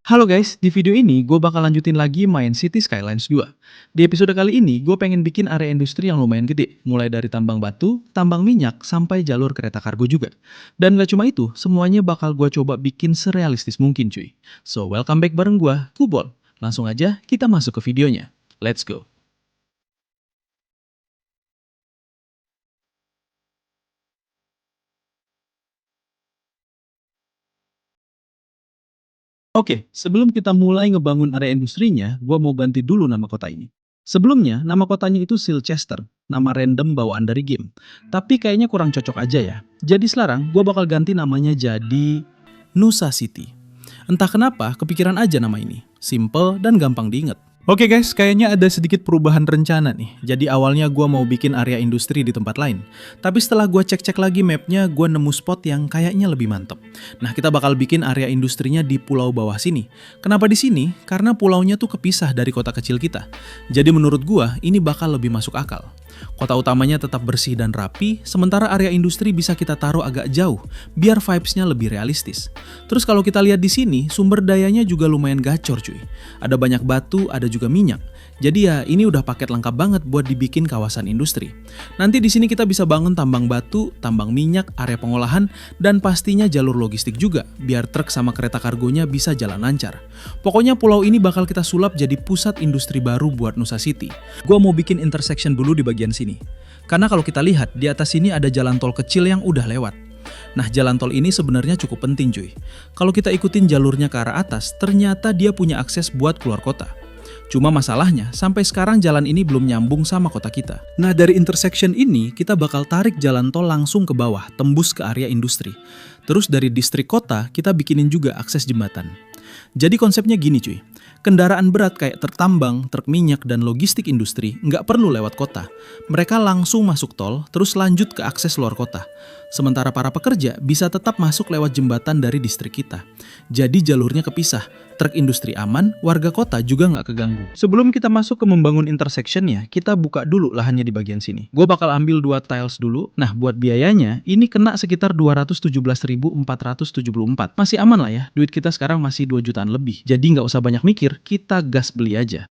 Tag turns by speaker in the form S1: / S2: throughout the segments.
S1: Halo guys, di video ini gue bakal lanjutin lagi main City Skylines 2. Di episode kali ini, gue pengen bikin area industri yang lumayan gede, mulai dari tambang batu, tambang minyak, sampai jalur kereta kargo juga. Dan gak cuma itu, semuanya bakal gue coba bikin serealistis mungkin cuy. So, welcome back bareng gue, Kubol. Langsung aja kita masuk ke videonya. Let's go. Oke, sebelum kita mulai ngebangun area industrinya, gua mau ganti dulu nama kota ini. Sebelumnya, nama kotanya itu Silchester, nama random bawaan dari game. Tapi kayaknya kurang cocok aja ya. Jadi sekarang, gua bakal ganti namanya jadi Nusa City. Entah kenapa, kepikiran aja nama ini. Simple dan gampang diinget. Oke guys, kayaknya ada sedikit perubahan rencana nih. Jadi awalnya gua mau bikin area industri di tempat lain. Tapi setelah gua cek-cek lagi mapnya, gua nemu spot yang kayaknya lebih mantep. Nah, kita bakal bikin area industrinya di pulau bawah sini. Kenapa di sini? Karena pulaunya tuh kepisah dari kota kecil kita. Jadi menurut gua, ini bakal lebih masuk akal. Kota utamanya tetap bersih dan rapi, sementara area industri bisa kita taruh agak jauh, biar vibes-nya lebih realistis. Terus kalau kita lihat di sini, sumber dayanya juga lumayan gacor cuy. Ada banyak batu, ada juga minyak. Jadi ya ini udah paket lengkap banget buat dibikin kawasan industri. Nanti di sini kita bisa bangun tambang batu, tambang minyak, area pengolahan, dan pastinya jalur logistik juga, biar truk sama kereta kargonya bisa jalan lancar. Pokoknya pulau ini bakal kita sulap jadi pusat industri baru buat Nusa City. Gua mau bikin intersection dulu di bagian sini. Karena kalau kita lihat, di atas sini ada jalan tol kecil yang udah lewat. Nah, jalan tol ini sebenarnya cukup penting cuy. Kalau kita ikutin jalurnya ke arah atas, ternyata dia punya akses buat keluar kota. Cuma masalahnya, sampai sekarang jalan ini belum nyambung sama kota kita. Nah, dari intersection ini, kita bakal tarik jalan tol langsung ke bawah, tembus ke area industri. Terus dari distrik kota, kita bikinin juga akses jembatan. Jadi konsepnya gini cuy, kendaraan berat kayak truk tambang, truk minyak, dan logistik industri nggak perlu lewat kota. Mereka langsung masuk tol, terus lanjut ke akses luar kota. Sementara para pekerja bisa tetap masuk lewat jembatan dari distrik kita. Jadi jalurnya kepisah, truk industri aman, warga kota juga nggak keganggu. Sebelum kita masuk ke membangun intersectionnya, kita buka dulu lahannya di bagian sini. Gue bakal ambil 2 tiles dulu. Nah, buat biayanya, ini kena sekitar 217.474. Masih aman lah ya, duit kita sekarang masih 2 jutaan lebih. Jadi nggak usah banyak mikir, kita gas beli aja.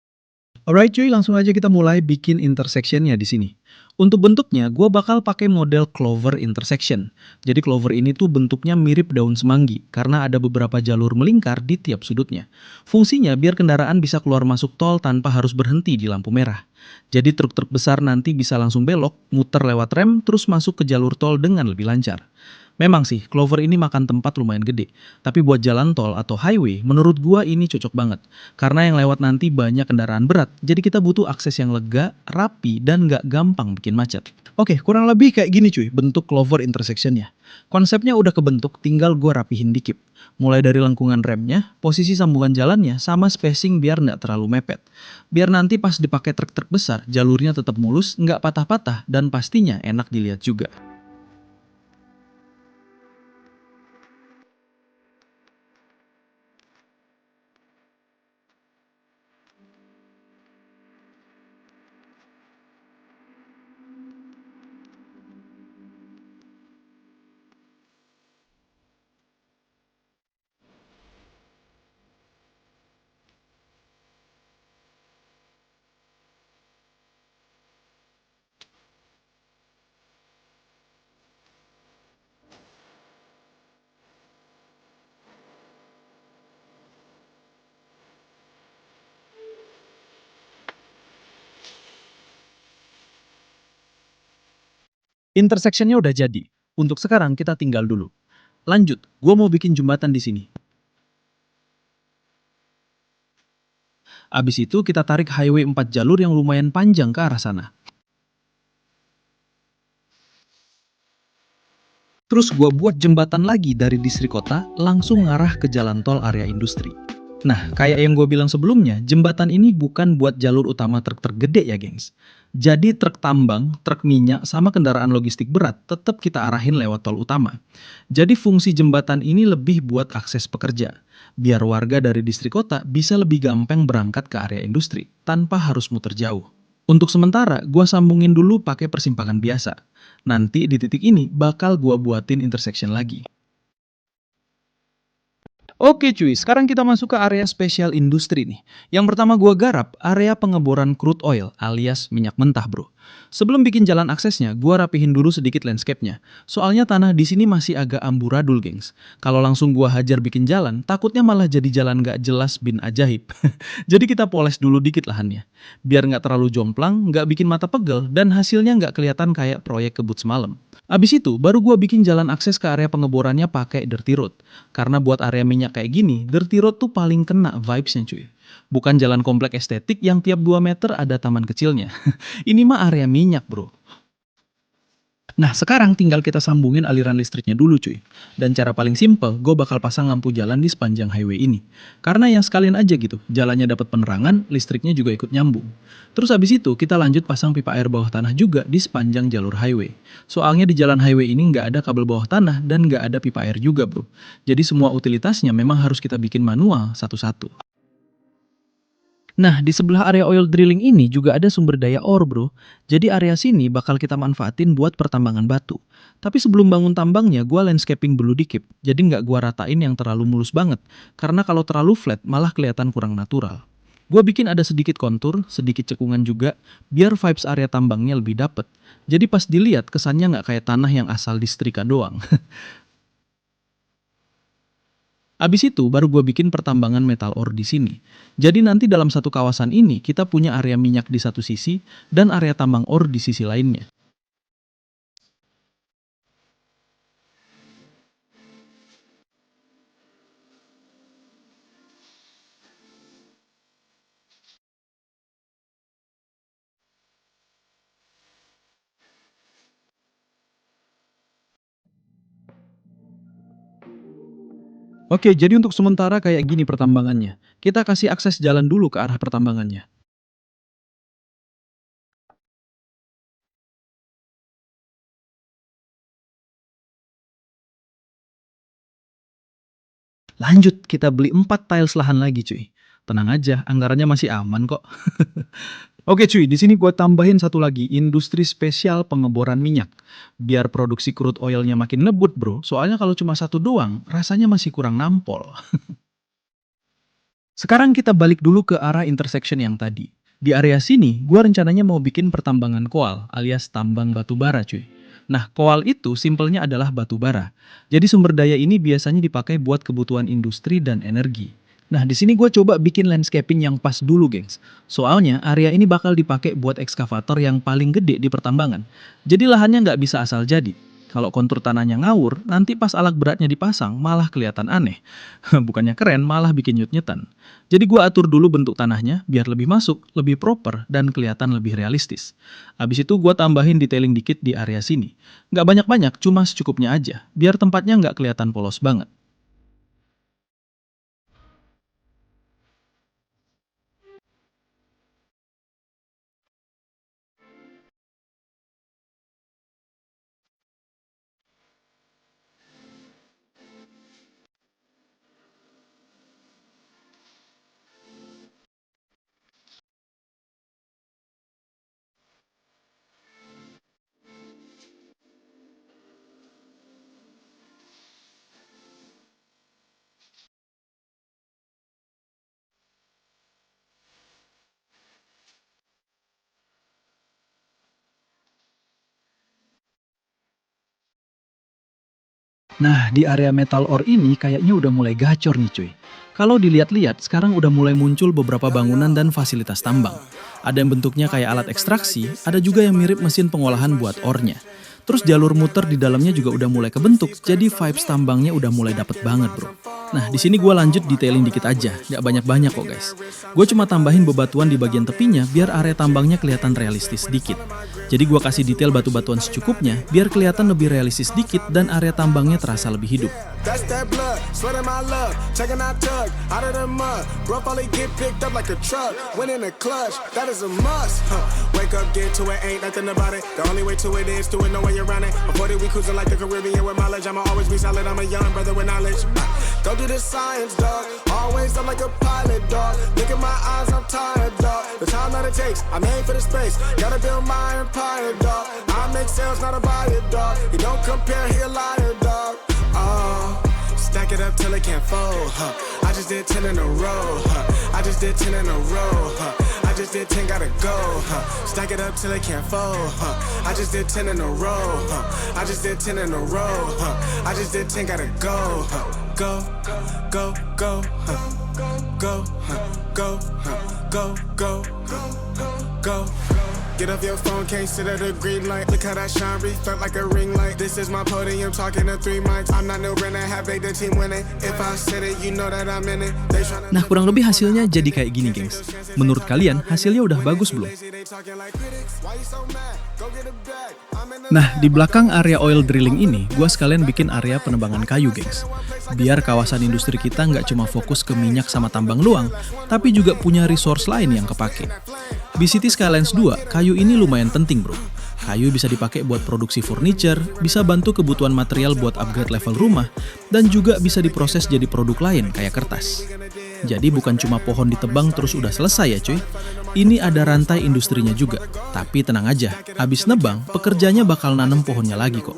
S1: Alright cuy, langsung aja kita mulai bikin intersectionnya di sini. Untuk bentuknya, gue bakal pakai model clover intersection. Jadi clover ini tuh bentuknya mirip daun semanggi, karena ada beberapa jalur melingkar di tiap sudutnya. Fungsinya biar kendaraan bisa keluar masuk tol tanpa harus berhenti di lampu merah. Jadi truk-truk besar nanti bisa langsung belok, muter lewat rem, terus masuk ke jalur tol dengan lebih lancar. Memang sih, clover ini makan tempat lumayan gede. Tapi buat jalan tol atau highway, menurut gua ini cocok banget. Karena yang lewat nanti banyak kendaraan berat, jadi kita butuh akses yang lega, rapi, dan nggak gampang bikin macet. Oke, kurang lebih kayak gini cuy, bentuk clover intersectionnya. Konsepnya udah kebentuk, tinggal gua rapihin dikit. Mulai dari lengkungan remnya, posisi sambungan jalannya, sama spacing biar nggak terlalu mepet. Biar nanti pas dipakai truk-truk besar, jalurnya tetap mulus, nggak patah-patah, dan pastinya enak dilihat juga. Intersectionnya udah jadi. Untuk sekarang kita tinggal dulu. Lanjut, gua mau bikin jembatan di sini. Abis itu kita tarik highway 4 jalur yang lumayan panjang ke arah sana. Terus gua buat jembatan lagi dari distrik kota langsung ngarah ke jalan tol area industri. Nah, kayak yang gue bilang sebelumnya, jembatan ini bukan buat jalur utama truk-truk gede ya, gengs. Jadi truk tambang, truk minyak, sama kendaraan logistik berat tetap kita arahin lewat tol utama. Jadi fungsi jembatan ini lebih buat akses pekerja. Biar warga dari distrik kota bisa lebih gampang berangkat ke area industri, tanpa harus muter jauh. Untuk sementara, gua sambungin dulu pakai persimpangan biasa. Nanti di titik ini bakal gua buatin intersection lagi. Oke cuy, sekarang kita masuk ke area spesial industri nih. Yang pertama gua garap, area pengeboran crude oil alias minyak mentah bro. Sebelum bikin jalan aksesnya, gua rapihin dulu sedikit landscape-nya. Soalnya tanah di sini masih agak amburadul gengs. Kalau langsung gua hajar bikin jalan, takutnya malah jadi jalan gak jelas bin ajaib. Jadi kita poles dulu dikit lahannya. Biar nggak terlalu jomplang, nggak bikin mata pegel, dan hasilnya nggak kelihatan kayak proyek kebut semalam. Abis itu, baru gua bikin jalan akses ke area pengeborannya pakai dirty road. Karena buat area minyak kayak gini, dirty road tuh paling kena vibes-nya cuy. Bukan jalan komplek estetik yang tiap 2 meter ada taman kecilnya. Ini mah area minyak bro. Nah sekarang tinggal kita sambungin aliran listriknya dulu cuy. Dan cara paling simple, gue bakal pasang lampu jalan di sepanjang highway ini. Karena yang sekalian aja gitu, jalannya dapat penerangan, listriknya juga ikut nyambung. Terus abis itu kita lanjut pasang pipa air bawah tanah juga di sepanjang jalur highway. Soalnya di jalan highway ini nggak ada kabel bawah tanah dan nggak ada pipa air juga bro. Jadi semua utilitasnya memang harus kita bikin manual satu-satu. Nah, di sebelah area oil drilling ini juga ada sumber daya ore, bro. Jadi area sini bakal kita manfaatin buat pertambangan batu. Tapi sebelum bangun tambangnya, gua landscaping dulu dikit. Jadi nggak gua ratain yang terlalu mulus banget. Karena kalau terlalu flat, malah kelihatan kurang natural. Gua bikin ada sedikit kontur, sedikit cekungan juga, biar vibes area tambangnya lebih dapet. Jadi pas dilihat, kesannya nggak kayak tanah yang asal disetrika doang. Abis itu baru gue bikin pertambangan metal ore di sini. Jadi nanti dalam satu kawasan ini kita punya area minyak di satu sisi dan area tambang ore di sisi lainnya. Oke, jadi untuk sementara kayak gini pertambangannya. Kita kasih akses jalan dulu ke arah pertambangannya. Lanjut, kita beli 4 tiles lahan lagi cuy. Tenang aja, anggarannya masih aman kok. Oke cuy, di sini gue tambahin satu lagi, industri spesial pengeboran minyak. Biar produksi crude oilnya makin ngebut bro, soalnya kalau cuma satu doang, rasanya masih kurang nampol. Sekarang kita balik dulu ke arah intersection yang tadi. Di area sini, gua rencananya mau bikin pertambangan koal alias tambang batu bara cuy. Nah, koal itu simpelnya adalah batu bara. Jadi sumber daya ini biasanya dipakai buat kebutuhan industri dan energi. Nah, di sini gue coba bikin landscaping yang pas dulu, gengs. Soalnya area ini bakal dipakai buat ekskavator yang paling gede di pertambangan. Jadi lahannya nggak bisa asal jadi. Kalau kontur tanahnya ngawur, nanti pas alat beratnya dipasang malah kelihatan aneh. Bukannya keren, malah bikin nyut-nyutan. Jadi gua atur dulu bentuk tanahnya biar lebih masuk, lebih proper, dan kelihatan lebih realistis. Abis itu gua tambahin detailing dikit di area sini. Nggak banyak-banyak, cuma secukupnya aja, biar tempatnya nggak kelihatan polos banget. Nah, di area metal ore ini kayaknya udah mulai gacor nih cuy. Kalau dilihat-lihat, sekarang udah mulai muncul beberapa bangunan dan fasilitas tambang. Ada yang bentuknya kayak alat ekstraksi, ada juga yang mirip mesin pengolahan buat ore-nya. Terus jalur muter di dalamnya juga udah mulai kebentuk, jadi vibes tambangnya udah mulai dapet banget bro. Nah, di sini gue lanjut detailing dikit aja, nggak banyak-banyak kok guys. Gue cuma tambahin bebatuan di bagian tepinya biar area tambangnya kelihatan realistis dikit. Jadi gue kasih detail batu-batuan secukupnya biar kelihatan lebih realistis dikit dan area tambangnya terasa lebih hidup.
S2: That's that blood, sweat in my love, checking out tug, out of the mud, bro probably get picked up like a truck, went in the clutch, that is a must, wake up, get to it, ain't nothing about it, the only way to it is to it, no way around it, I'm 40, we cruising like the Caribbean with mileage, I'ma always be solid, I'm a young brother with knowledge, go do the science, dog, always up like a pilot, dog, look at my eyes, I'm tired, dog, the time that it takes, I made for the space, gotta build my empire, dog, I make sales, not a buyer, dog, you don't compare, he a liar, dog. Stack it up till it can't fold, huh? I just did 10 in a row, huh? I just did 10 in a row, huh? I just did 10, gotta go, huh? Stack it up till it can't fold, huh? I just did 10 in a row, huh? I just did 10 in a row, huh? I just did 10, gotta go, huh? Go, go, go, huh? Go, huh? Go, huh? Go, go, go. Get off your phone, can't sit at a green light. Look how that shine reflect like a ring light. This is my podium, talking to 3 mics. I'm not no Renner, have made the team winning. If I said it, you know that I'm in it. They tryna
S1: Nah, kurang lebih hasilnya jadi kayak gini, gengs. Menurut kalian, hasilnya udah bagus belum? Nah, di belakang area oil drilling ini, gua sekalian bikin area penebangan kayu, gengs. Biar kawasan industri kita nggak cuma fokus ke minyak sama tambang luang, tapi juga punya resource lain yang kepake. Di City Skylines 2, kayu ini lumayan penting, bro. Kayu bisa dipakai buat produksi furniture, bisa bantu kebutuhan material buat upgrade level rumah, dan juga bisa diproses jadi produk lain kayak kertas. Jadi bukan cuma pohon ditebang terus udah selesai ya cuy. Ini ada rantai industrinya juga. Tapi tenang aja, abis nebang, pekerjanya bakal nanam pohonnya lagi kok.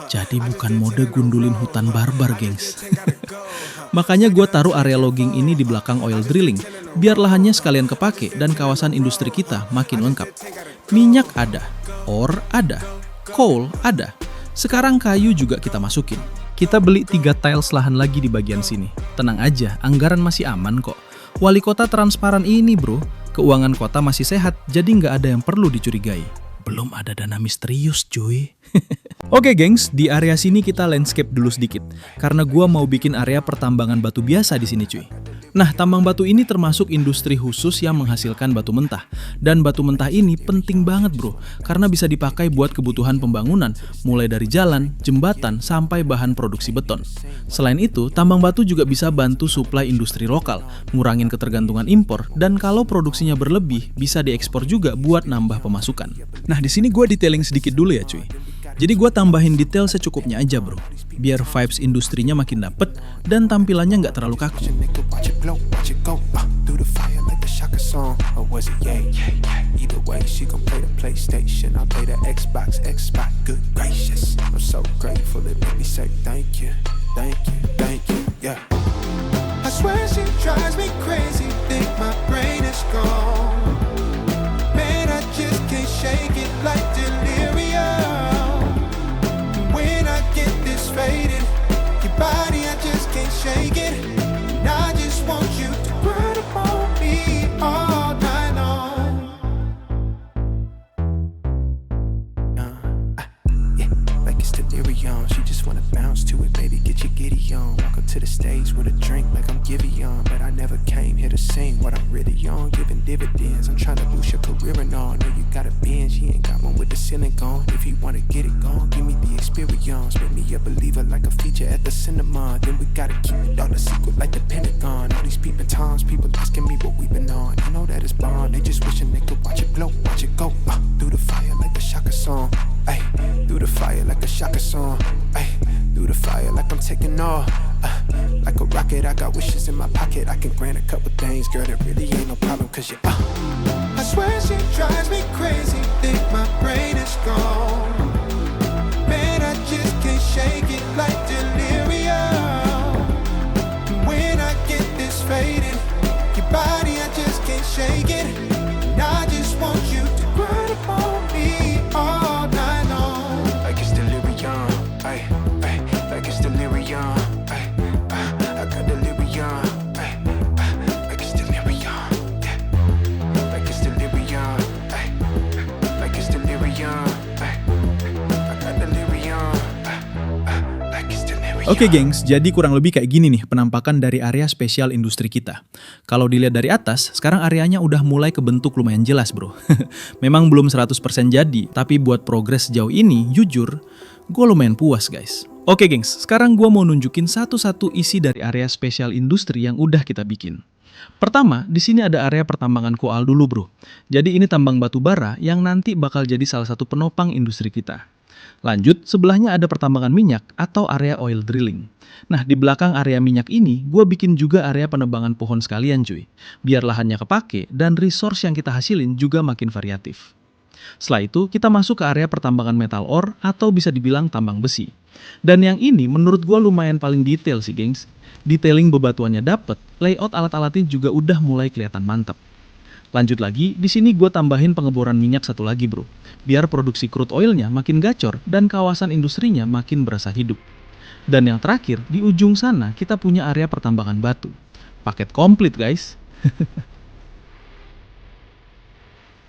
S1: Jadi bukan mode gundulin hutan barbar, gengs. Makanya gue taruh area logging ini di belakang oil drilling, biar lahannya sekalian kepake dan kawasan industri kita makin lengkap. Minyak ada, ore ada, coal ada. Sekarang kayu juga kita masukin. Kita beli 3 tiles lahan lagi di bagian sini. Tenang aja, anggaran masih aman kok. Wali kota transparan ini bro, keuangan kota masih sehat, jadi nggak ada yang perlu dicurigai. Belum ada dana misterius cuy. Oke gengs, di area sini kita landscape dulu sedikit. Karena gua mau bikin area pertambangan batu biasa di sini cuy. Nah, tambang batu ini termasuk industri khusus yang menghasilkan batu mentah. Dan batu mentah ini penting banget bro, karena bisa dipakai buat kebutuhan pembangunan, mulai dari jalan, jembatan, sampai bahan produksi beton. Selain itu, tambang batu juga bisa bantu suplai industri lokal, ngurangin ketergantungan impor, dan kalau produksinya berlebih, bisa diekspor juga buat nambah pemasukan. Nah, di sini gue detailing sedikit dulu ya cuy. Jadi gue tambahin detail secukupnya aja bro, biar vibes industrinya makin dapet dan tampilannya nggak terlalu kaku.
S2: Shake it, and I just want you to run up on me all night long. Yeah, like it's delirium. She just wanna bounce to it, baby, get your giddy on. Walk up to the stage with a drink like I'm Giveon, but I never came here to sing what I'm really on. Giving dividends, I'm trying to boost your career and all. Know you got a binge, you ain't got one with the ceiling gone. If you wanna get it gone, give me the experience. Make me a believer like a feature at the cinema. Then we gotta keep it all a secret like the Pentagon. All these peeping times, people asking me what we've been on. I know that it's bond, they just wishing they could watch it glow, watch it go through the fire like a Shaka song. Ay, through the fire like a Shaka song. Ay, through the fire like I'm taking off. Like a rocket, I got wishes in my pocket. I can grant a couple things, girl, that really ain't no problem. Cause you I swear she drives me crazy. Think my brain is gone. Man, I just can't shake it like delirium. When I get this faded, your body, I just can't shake it. And I just want you to grind upon me all night long. Like it's delirium, ay, ay, like it's delirium, ay, I got delirium, ay, like it's delirium, yeah, like it's delirium, ay, like it's delirium, ay, I got delirium, like it's delirium.
S1: Oke gengs, jadi kurang lebih kayak gini nih penampakan dari area spesial industri kita. Kalau dilihat dari atas, sekarang areanya udah mulai kebentuk lumayan jelas bro. Memang belum 100% jadi, tapi buat progres sejauh ini, jujur, gue lumayan puas guys. Oke gengs, sekarang gue mau nunjukin satu-satu isi dari area spesial industri yang udah kita bikin. Pertama, di sini ada area pertambangan koal dulu bro. Jadi ini tambang batu bara yang nanti bakal jadi salah satu penopang industri kita. Lanjut, sebelahnya ada pertambangan minyak atau area oil drilling. Nah, di belakang area minyak ini, gue bikin juga area penebangan pohon sekalian cuy. Biar lahannya kepake dan resource yang kita hasilin juga makin variatif. Setelah itu, kita masuk ke area pertambangan metal ore atau bisa dibilang tambang besi. Dan yang ini menurut gua lumayan paling detail sih, gengs. Detailing bebatuannya dapet, layout alat-alatnya juga udah mulai kelihatan mantap. Lanjut lagi, di sini gue tambahin pengeboran minyak satu lagi bro, biar produksi crude oilnya makin gacor dan kawasan industrinya makin berasa hidup. Dan yang terakhir, di ujung sana kita punya area pertambangan batu. Paket komplit guys.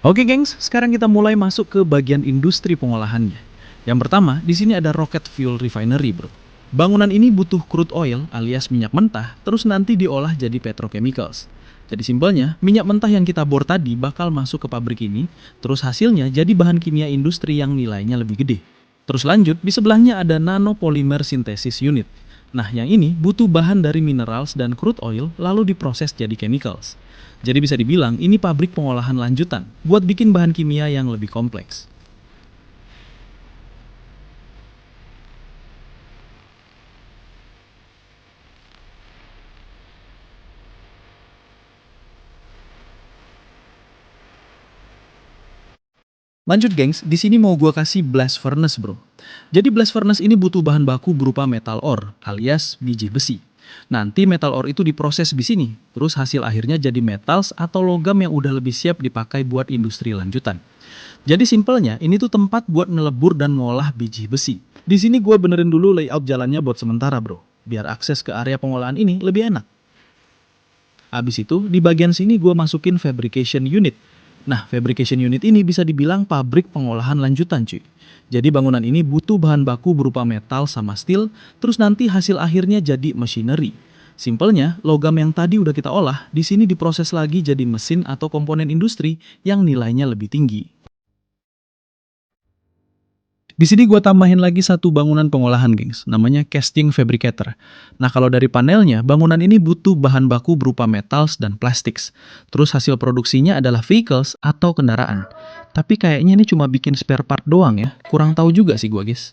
S1: Oke gengs, sekarang kita mulai masuk ke bagian industri pengolahannya. Yang pertama, di sini ada Rocket Fuel Refinery bro. Bangunan ini butuh crude oil alias minyak mentah, terus nanti diolah jadi petrochemicals. Jadi simpelnya, minyak mentah yang kita bor tadi bakal masuk ke pabrik ini, terus hasilnya jadi bahan kimia industri yang nilainya lebih gede. Terus lanjut, di sebelahnya ada Nanopolymer Synthesis Unit. Nah, yang ini butuh bahan dari minerals dan crude oil lalu diproses jadi chemicals. Jadi bisa dibilang ini pabrik pengolahan lanjutan buat bikin bahan kimia yang lebih kompleks. Lanjut gengs, di sini mau gua kasih blast furnace bro. Jadi blast furnace ini butuh bahan baku berupa metal ore alias biji besi. Nanti metal ore itu diproses di sini, terus hasil akhirnya jadi metals atau logam yang udah lebih siap dipakai buat industri lanjutan. Jadi simpelnya, ini tuh tempat buat ngelebur dan ngolah biji besi. Di sini gua benerin dulu layout jalannya buat sementara bro, biar akses ke area pengolahan ini lebih enak. Habis itu, di bagian sini gua masukin fabrication unit. Nah, fabrication unit ini bisa dibilang pabrik pengolahan lanjutan cuy. Jadi bangunan ini butuh bahan baku berupa metal sama steel, terus nanti hasil akhirnya jadi machinery. Simpelnya, logam yang tadi udah kita olah, di sini diproses lagi jadi mesin atau komponen industri yang nilainya lebih tinggi. Di sini gue tambahin lagi satu bangunan pengolahan, gengs. Namanya casting fabricator. Nah, kalau dari panelnya, bangunan ini butuh bahan baku berupa metals dan plastics. Terus hasil produksinya adalah vehicles atau kendaraan. Tapi kayaknya ini cuma bikin spare part doang ya. Kurang tahu juga sih gue, guys.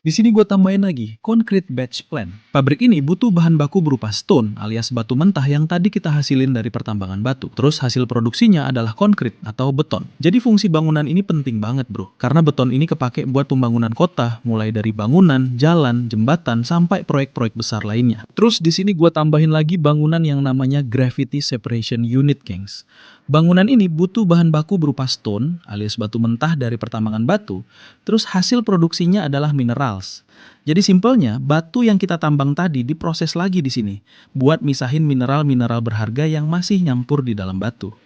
S1: Di sini gue tambahin lagi, concrete batch plant. Pabrik ini butuh bahan baku berupa stone alias batu mentah yang tadi kita hasilin dari pertambangan batu. Terus hasil produksinya adalah konkrit atau beton. Jadi fungsi bangunan ini penting banget bro. Karena beton ini kepake buat pembangunan kota, mulai dari bangunan, jalan, jembatan, sampai proyek-proyek besar lainnya. Terus di sini gue tambahin lagi bangunan yang namanya gravity separation unit, gengs. Bangunan ini butuh bahan baku berupa stone alias batu mentah dari pertambangan batu, terus hasil produksinya adalah minerals. Jadi simpelnya, batu yang kita tambang tadi diproses lagi di sini, buat misahin mineral-mineral berharga yang masih nyampur di dalam batu.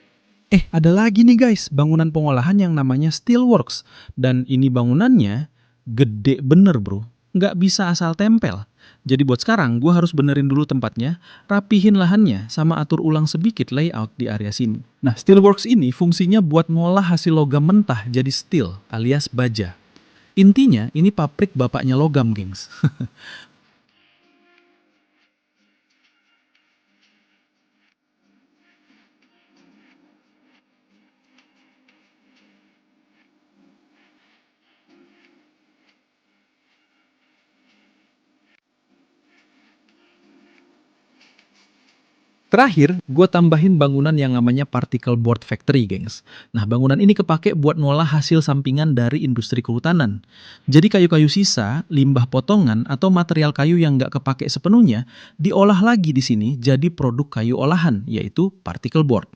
S1: Ada lagi nih guys, bangunan pengolahan yang namanya Steelworks. Dan ini bangunannya gede bener bro, nggak bisa asal tempel. Jadi buat sekarang, gue harus benerin dulu tempatnya, rapihin lahannya, sama atur ulang sedikit layout di area sini. Nah, Steelworks ini fungsinya buat ngolah hasil logam mentah jadi steel alias baja. Intinya, ini pabrik bapaknya logam, gengs. Terakhir, gue tambahin bangunan yang namanya Particle Board Factory, gengs. Nah, bangunan ini kepake buat ngolah hasil sampingan dari industri kehutanan. Jadi kayu-kayu sisa, limbah potongan, atau material kayu yang nggak kepake sepenuhnya, diolah lagi di sini jadi produk kayu olahan, yaitu particle board.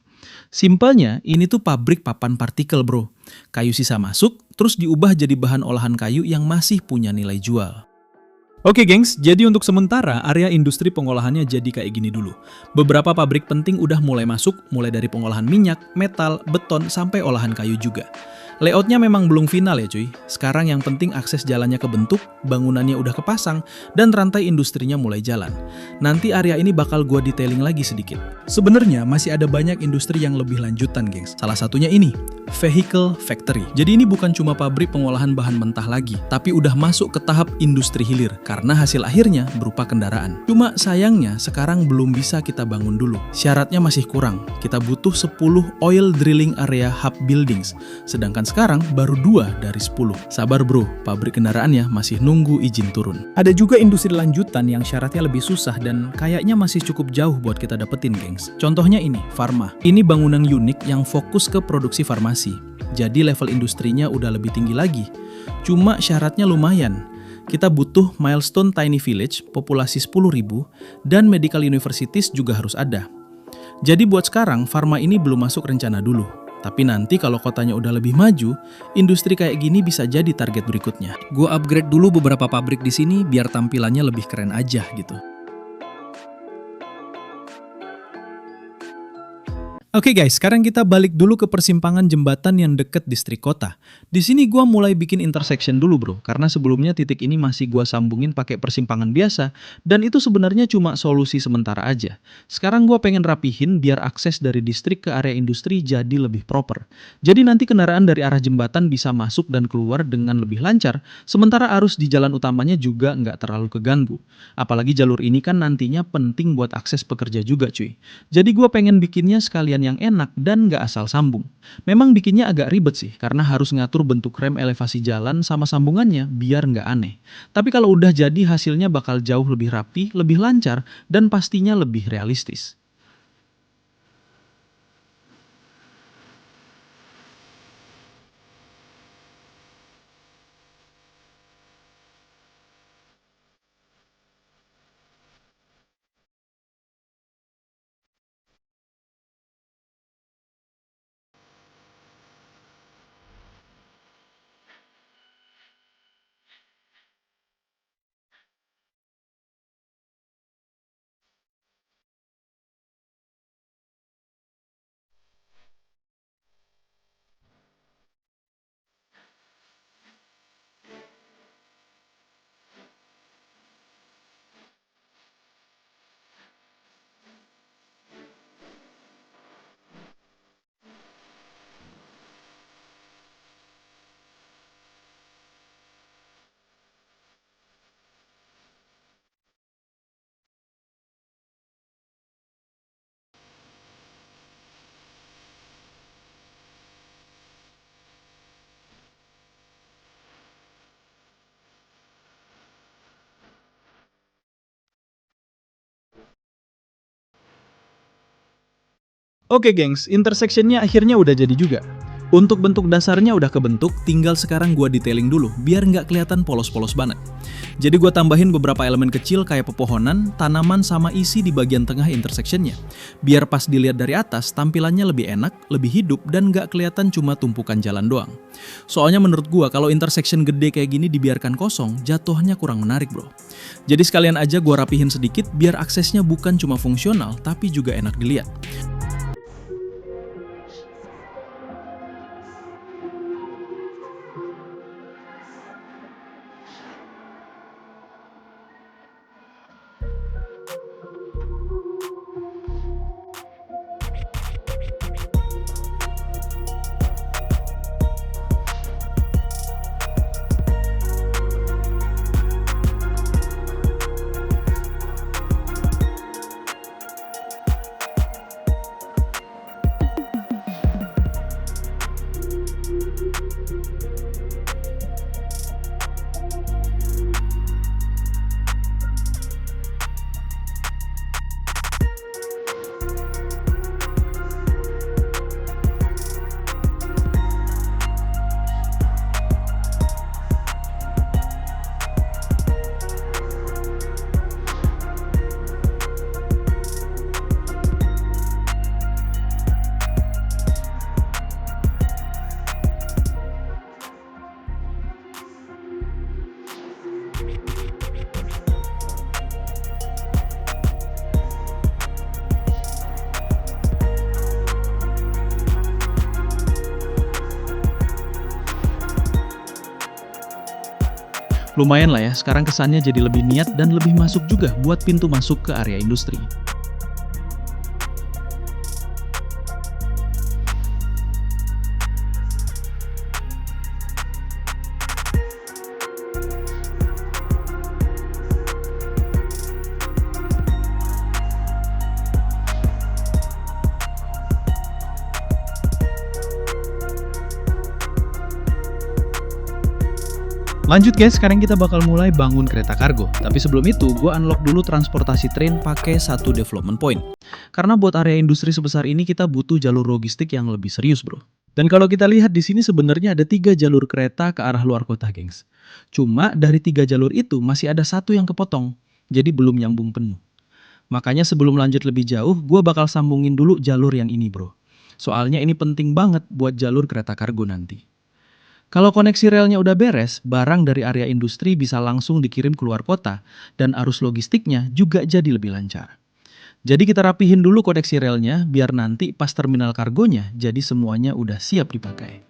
S1: Simpelnya, ini tuh pabrik papan partikel bro. Kayu sisa masuk, terus diubah jadi bahan olahan kayu yang masih punya nilai jual. Oke gengs, jadi untuk sementara area industri pengolahannya jadi kayak gini dulu. Beberapa pabrik penting udah mulai masuk, mulai dari pengolahan minyak, metal, beton, sampai olahan kayu juga. Layoutnya memang belum final ya cuy. Sekarang yang penting akses jalannya kebentuk, bangunannya udah kepasang, dan rantai industrinya mulai jalan. Nanti area ini bakal gua detailing lagi sedikit. Sebenarnya masih ada banyak industri yang lebih lanjutan gengs. Salah satunya ini, vehicle factory. Jadi ini bukan cuma pabrik pengolahan bahan mentah lagi, tapi udah masuk ke tahap industri hilir, karena hasil akhirnya berupa kendaraan. Cuma sayangnya sekarang belum bisa kita bangun dulu. Syaratnya masih kurang. Kita butuh 10 oil drilling area hub buildings. Sedangkan sekarang baru 2 dari 10. Sabar bro, pabrik kendaraannya masih nunggu izin turun.
S3: Ada juga industri lanjutan yang syaratnya lebih susah dan kayaknya masih cukup jauh buat kita dapetin, gengs. Contohnya ini, farma. Ini bangunan unik yang fokus ke produksi farmasi. Jadi level industrinya udah lebih tinggi lagi. Cuma syaratnya lumayan. Kita butuh milestone tiny village, populasi 10.000, dan medical universities juga harus ada. Jadi buat sekarang, farma ini belum masuk rencana dulu. Tapi nanti kalau kotanya udah lebih maju, industri kayak gini bisa jadi target berikutnya. Gue upgrade dulu beberapa pabrik di sini biar tampilannya lebih keren aja gitu. Oke guys, sekarang kita balik dulu ke persimpangan jembatan yang deket distrik kota. Di sini gua mulai bikin intersection dulu bro, karena sebelumnya titik ini masih gua sambungin pakai persimpangan biasa, dan itu sebenarnya cuma solusi sementara aja. Sekarang gua pengen rapihin biar akses dari distrik ke area industri jadi lebih proper. Jadi nanti kendaraan dari arah jembatan bisa masuk dan keluar dengan lebih lancar, sementara arus di jalan utamanya juga nggak terlalu keganggu. Apalagi jalur ini kan nantinya penting buat akses pekerja juga cuy. Jadi gua pengen bikinnya sekalian yang enak dan nggak asal sambung. Memang bikinnya agak ribet sih, karena harus ngatur bentuk rem elevasi jalan sama sambungannya biar nggak aneh. Tapi kalau udah jadi hasilnya bakal jauh lebih rapi, lebih lancar, dan pastinya lebih realistis. Oke gengs, intersectionnya akhirnya udah jadi juga. Untuk bentuk dasarnya udah kebentuk, tinggal sekarang gua detailing dulu, biar nggak kelihatan polos-polos banget. Jadi gua tambahin beberapa elemen kecil kayak pepohonan, tanaman, sama isi di bagian tengah intersectionnya. Biar pas dilihat dari atas, tampilannya lebih enak, lebih hidup, dan nggak kelihatan cuma tumpukan jalan doang. Soalnya menurut gua, kalau intersection gede kayak gini dibiarkan kosong, jatuhnya kurang menarik bro. Jadi sekalian aja gua rapihin sedikit, biar aksesnya bukan cuma fungsional, tapi juga enak dilihat. Lumayan lah ya, sekarang kesannya jadi lebih niat dan lebih masuk juga buat pintu masuk ke area industri. Lanjut guys, sekarang kita bakal mulai bangun kereta kargo. Tapi sebelum itu, gue unlock dulu transportasi train pakai satu development point. Karena buat area industri sebesar ini kita butuh jalur logistik yang lebih serius bro. Dan kalau kita lihat di sini sebenarnya ada 3 jalur kereta ke arah luar kota gengs. Cuma dari 3 jalur itu masih ada satu yang kepotong. Jadi belum nyambung penuh. Makanya sebelum lanjut lebih jauh, gue bakal sambungin dulu jalur yang ini bro. Soalnya ini penting banget buat jalur kereta kargo nanti. Kalau koneksi relnya udah beres, barang dari area industri bisa langsung dikirim keluar kota, dan arus logistiknya juga jadi lebih lancar. Jadi kita rapihin dulu koneksi relnya, biar nanti pas terminal kargonya, jadi semuanya udah siap dipakai.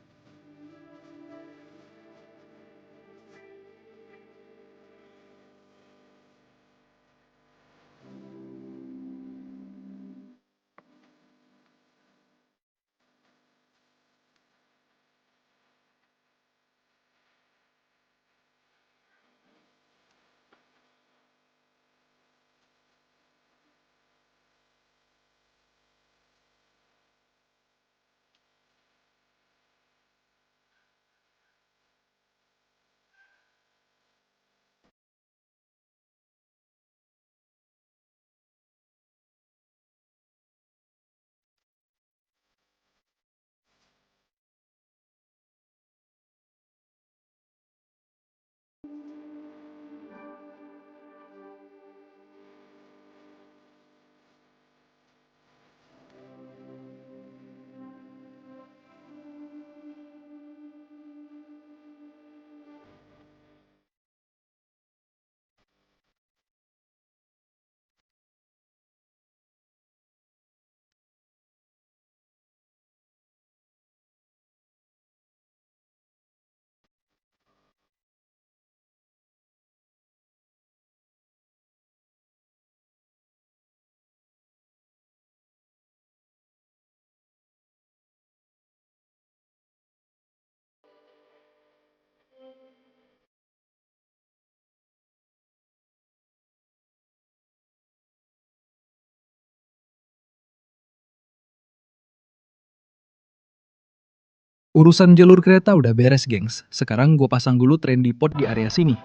S3: Urusan jalur kereta udah beres, gengs. Sekarang gue pasang dulu train depot di area sini.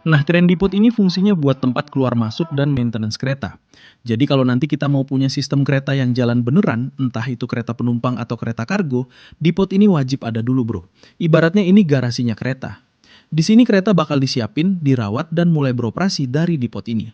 S3: Nah, train depot ini fungsinya buat tempat keluar masuk dan maintenance kereta. Jadi kalau nanti kita mau punya sistem kereta yang jalan beneran, entah itu kereta penumpang atau kereta kargo, depot ini wajib ada dulu bro. Ibaratnya ini garasinya kereta. Di sini kereta bakal disiapin, dirawat, dan mulai beroperasi dari depot ini.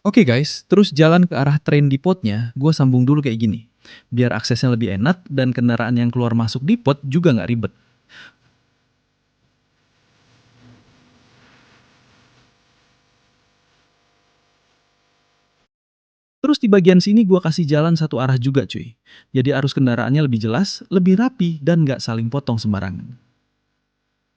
S3: Oke guys, terus jalan ke arah train depotnya, gue sambung dulu kayak gini. Biar aksesnya lebih enak dan kendaraan yang keluar masuk depot juga nggak ribet. Terus di bagian sini gue kasih jalan satu arah juga cuy. Jadi arus kendaraannya lebih jelas, lebih rapi, dan nggak saling potong sembarangan.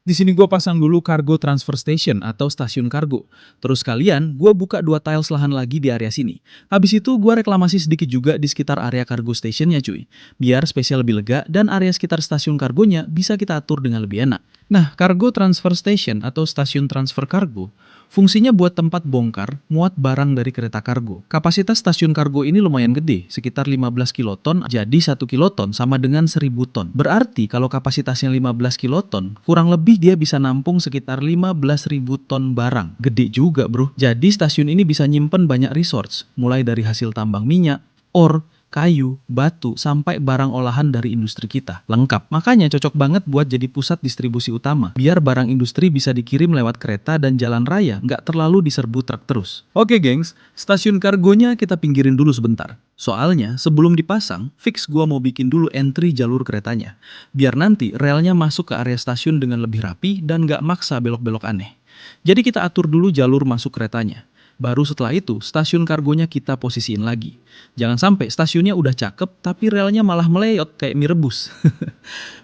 S3: Di sini gue pasang dulu cargo transfer station atau stasiun kargo. Terus kalian, gue buka 2 tiles lahan lagi di area sini. Habis itu gue reklamasi sedikit juga di sekitar area cargo stationnya cuy. Biar spesial lebih lega dan area sekitar stasiun kargonya bisa kita atur dengan lebih enak. Nah, cargo transfer station atau stasiun transfer kargo fungsinya buat tempat bongkar, muat barang dari kereta kargo. Kapasitas stasiun kargo ini lumayan gede, sekitar 15 kiloton, jadi 1 kiloton sama dengan 1000 ton. Berarti kalau kapasitasnya 15 kiloton, kurang lebih dia bisa nampung sekitar 15.000 ton barang. Gede juga bro. Jadi stasiun ini bisa nyimpen banyak resource, mulai dari hasil tambang minyak, ore, kayu, batu, sampai barang olahan dari industri kita. Lengkap. Makanya cocok banget buat jadi pusat distribusi utama. Biar barang industri bisa dikirim lewat kereta dan jalan raya, nggak terlalu diserbu truk terus. Oke gengs, stasiun kargonya kita pinggirin dulu sebentar. Soalnya sebelum dipasang, fix gua mau bikin dulu entry jalur keretanya. Biar nanti relnya masuk ke area stasiun dengan lebih rapi dan nggak maksa belok-belok aneh. Jadi kita atur dulu jalur masuk keretanya. Baru setelah itu, stasiun kargonya kita posisiin lagi. Jangan sampai stasiunnya udah cakep, tapi relnya malah meleyot kayak mie rebus.